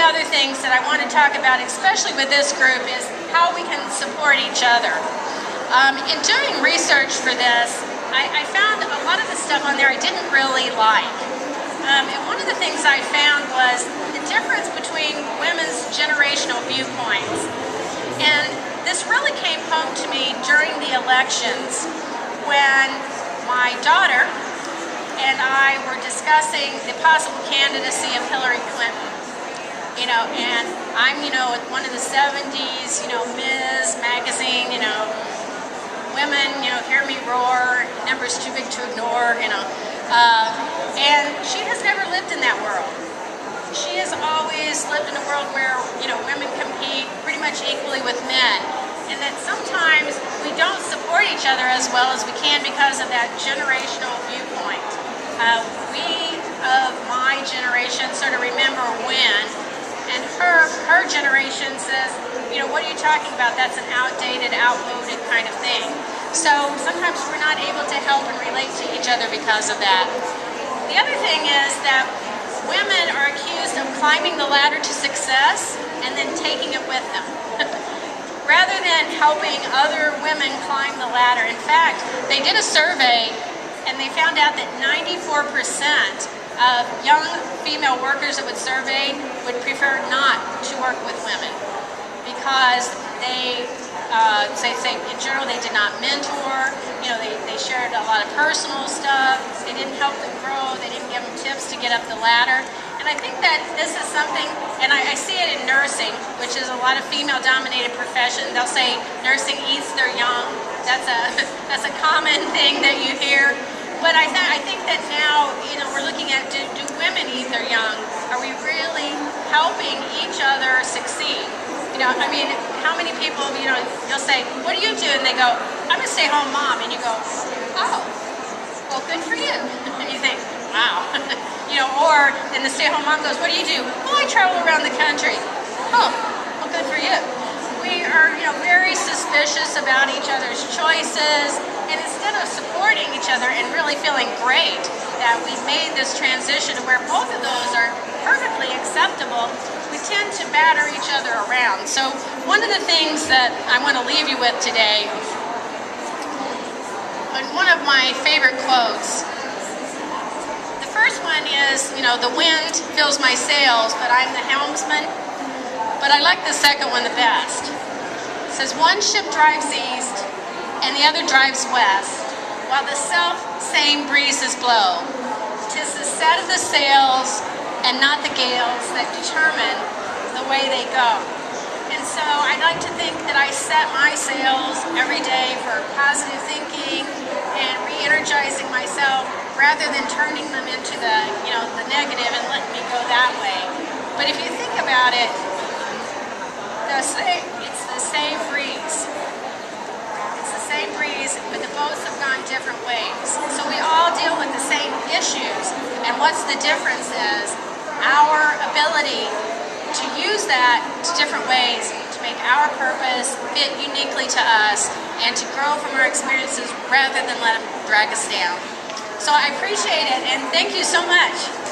other things that I want to talk about, especially with this group, is how we can support each other. In doing research for this, I found a lot of the stuff on there I didn't really like. And one of the things I found was the difference between women's generational viewpoints. And this really came home to me during the elections when my daughter and I were discussing the possible candidacy of Hillary Clinton. And I'm, one of the 70s, Ms. Magazine, women, hear me roar, numbers too big to ignore, and she has never lived in that world. She has always lived in a world where, women compete pretty much equally with men, and that sometimes we don't support each other as well as we can because of that generational viewpoint. We of my generation sort of remember when, and her generation says, what are you talking about? That's an outdated, outmoded kind of thing. So sometimes we're not able to help and relate to each other because of that. The other thing is that women are accused of climbing the ladder to success and then taking it with them, rather than helping other women climb the ladder. In fact, they did a survey and they found out that 94% of young female workers that would survey would prefer not to work with women because they say in general they did not mentor, they shared a lot of personal stuff, they didn't help them grow, they didn't give them tips to get up the ladder. And I think that this is something, and I see it in nursing, which is a lot of female-dominated profession. They'll say nursing eats their young. That's a common thing that you hear. But I think that now, we're looking at, do women eat their young? Are we really helping each other succeed? How many people, you'll say, what do you do? And they go, I'm a stay-home mom. And you go, oh, well, good for you. And you think, wow. Or then the stay-home mom goes, what do you do? Well, I travel around the country. Oh, well, good for you. We are, very suspicious about each other's choices, and instead of supporting each other and really feeling great that we've made this transition to where both of those are perfectly acceptable, we tend to batter each other around. So one of the things that I want to leave you with today, one of my favorite quotes, the first one is, the wind fills my sails, but I'm the helmsman. But I like the second one the best. It says, one ship drives east and the other drives west, while the self-same breezes blow. 'Tis the set of the sails and not the gales that determine the way they go. And so I like to think that I set my sails every day for positive thinking and re-energizing myself rather than turning them into the negative and letting me go that way. But if you think about it, it's the same breeze. It's the same breeze, but the boats have gone different ways. So we all deal with the same issues. And what's the difference is our ability to use that to different ways to make our purpose fit uniquely to us and to grow from our experiences rather than let them drag us down. So I appreciate it, and thank you so much.